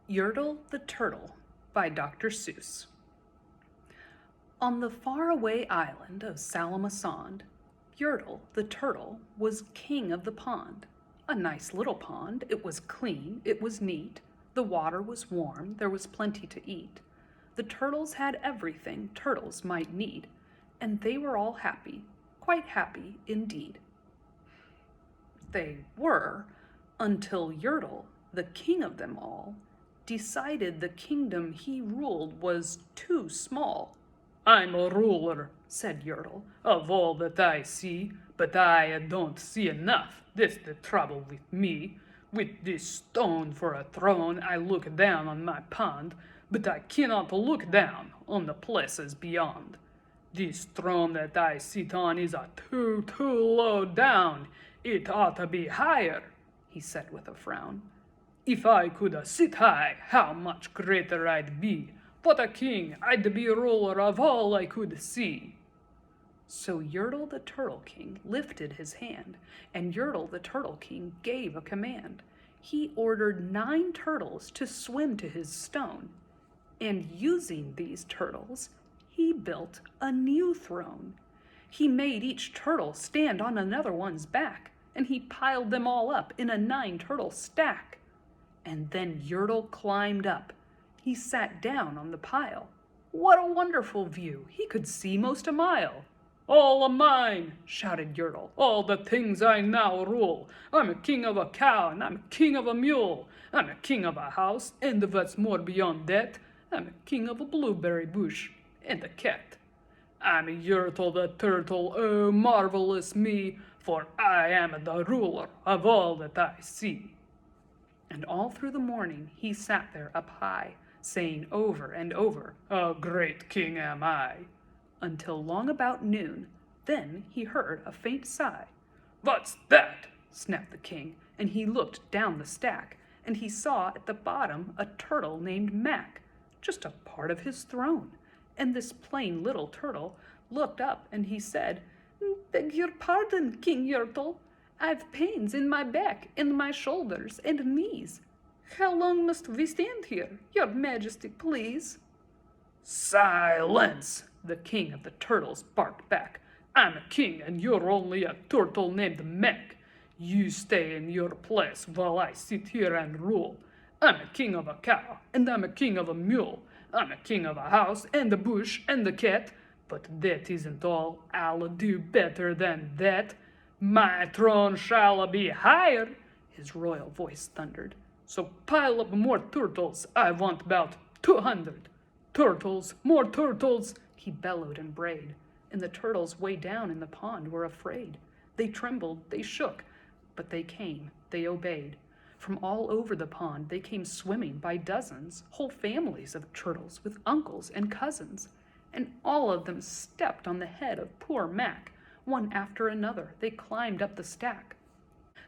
Yertle the Turtle by Dr. Seuss. On the faraway island of Salamasond, Yertle the Turtle was king of the pond. A nice little pond. It was clean, it was neat. The water was warm, there was plenty to eat. The turtles had everything turtles might need, and they were all happy, quite happy indeed. They were, until Yertle, the king of them all, decided the kingdom he ruled was too small. "I'm a ruler," said Yertle, "of all that I see, but I don't see enough. That's the trouble with me. With this stone for a throne, I look down on my pond, but I cannot look down on the places beyond. This throne that I sit on is too low down. It ought to be higher," he said with a frown. "If I could sit high, how much greater I'd be. What a king! I'd be ruler of all I could see." So Yertle the Turtle King lifted his hand, and Yertle the Turtle King gave a command. He ordered 9 turtles to swim to his stone, and using these turtles, he built a new throne. He made each turtle stand on another one's back, and he piled them all up in a 9-turtle stack. And then Yertle climbed up. He sat down on the pile. What a wonderful view! He could see most a mile. "All a mine!" shouted Yertle. "All the things I now rule. I'm a king of a cow, and I'm a king of a mule. I'm a king of a house, and what's more beyond that, I'm a king of a blueberry bush and a cat. I'm Yertle the Turtle, oh marvelous me, for I am the ruler of all that I see." And all through the morning he sat there up high, saying over and over, "A great king am I," until long about noon. Then he heard a faint sigh. "What's that?" snapped the king, and he looked down the stack, and he saw at the bottom a turtle named Mac, just a part of his throne. And this plain little turtle looked up and he said, "Beg your pardon, King Yertle. I've pains in my back and my shoulders and knees. How long must we stand here? Your Majesty, please." "Silence!" the king of the turtles barked back. "I'm a king and you're only a turtle named Mac. You stay in your place while I sit here and rule. I'm a king of a cow and I'm a king of a mule. I'm a king of a house and a bush and a cat. But that isn't all. I'll do better than that. My throne shall be higher," his royal voice thundered. "So pile up more turtles. I want about 200. Turtles, more turtles," he bellowed and brayed. And the turtles way down in the pond were afraid. They trembled, they shook, but they came, they obeyed. From all over the pond they came swimming by dozens, whole families of turtles with uncles and cousins. And all of them stepped on the head of poor Mac. One after another, they climbed up the stack.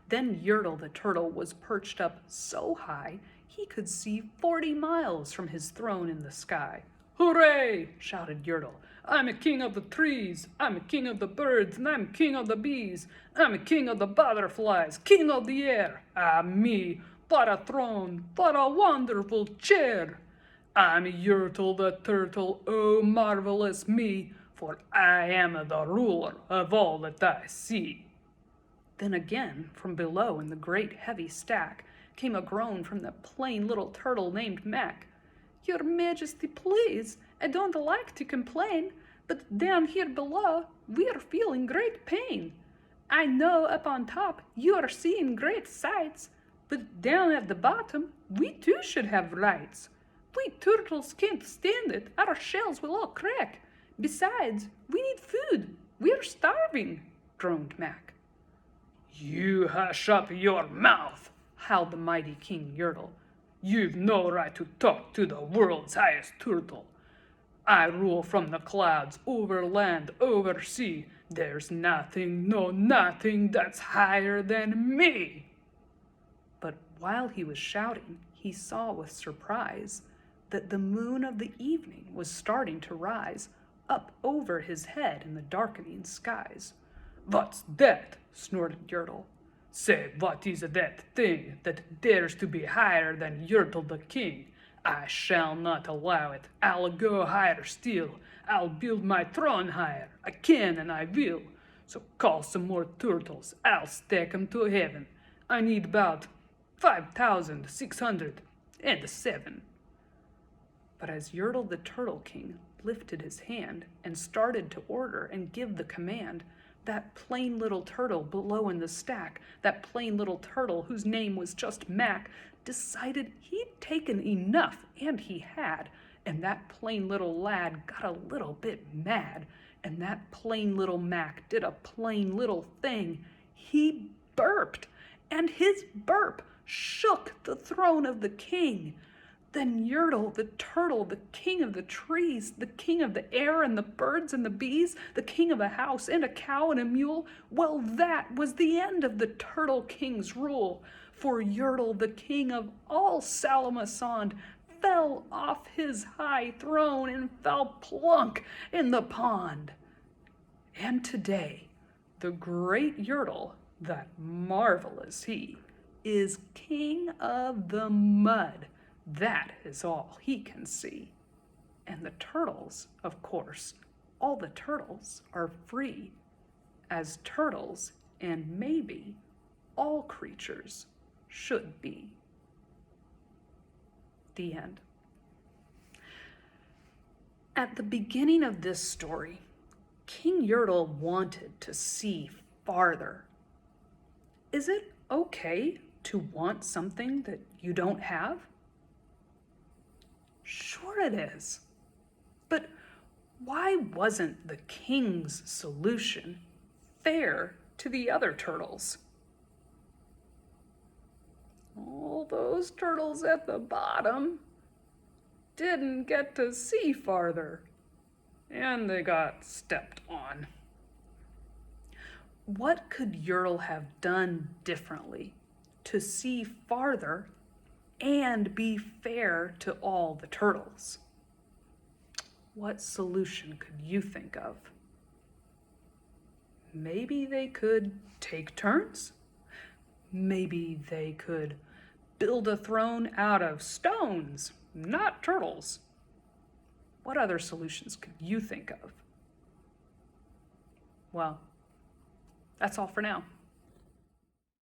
Then Yertle the Turtle was perched up so high he could see 40 miles from his throne in the sky. "Hooray!" shouted Yertle. "I'm a king of the trees, I'm a king of the birds, and I'm king of the bees. I'm a king of the butterflies, king of the air. Ah, me, what a throne, what a wonderful chair. I'm Yertle the Turtle, oh marvelous me, for I am the ruler of all that I see." Then again, from below in the great heavy stack, came a groan from the plain little turtle named Mac. "Your Majesty, please, I don't like to complain, but down here below, we're feeling great pain. I know up on top you're seeing great sights, but down at the bottom, we too should have rights. We turtles can't stand it, our shells will all crack. Besides, we need food, we're starving," groaned Mac. "You hush up your mouth," howled the mighty King Yertle. "You've no right to talk to the world's highest turtle. I rule from the clouds, over land, over sea. There's nothing, no nothing that's higher than me." But while he was shouting, he saw with surprise that the moon of the evening was starting to rise up over his head in the darkening skies. "What's that?" snorted Yertle. Say, what is that thing that dares to be higher than Yertle the king? I shall not allow it. I'll go higher still. I'll build my throne higher. I can and I will. So call some more turtles. I'll stack 'em to heaven. I need about 5,607. But as Yertle the Turtle King lifted his hand and started to order and give the command, that plain little turtle below in the stack, that plain little turtle whose name was just Mac, decided he'd taken enough, and he had, and that plain little lad got a little bit mad, and that plain little Mac did a plain little thing. He burped, and his burp shook the throne of the king. Then Yertle the turtle, the king of the trees, the king of the air and the birds and the bees, the king of a house and a cow and a mule, well, that was the end of the Turtle King's rule. For Yertle, the king of all Salamasond, fell off his high throne and fell plunk in the pond. And today, the great Yertle, that marvelous he, is king of the mud. That is all he can see. And the turtles, of course, all the turtles are free, as turtles and maybe all creatures should be. The end. At the beginning of this story, King Yertle wanted to see farther. Is it okay to want something that you don't have? Sure it is. But why wasn't the king's solution fair to the other turtles? All those turtles at the bottom didn't get to see farther, and they got stepped on. What could Yertle have done differently to see farther and be fair to all the turtles? What solution could you think of? Maybe they could take turns? Maybe they could build a throne out of stones, not turtles. What other solutions could you think of? Well, that's all for now.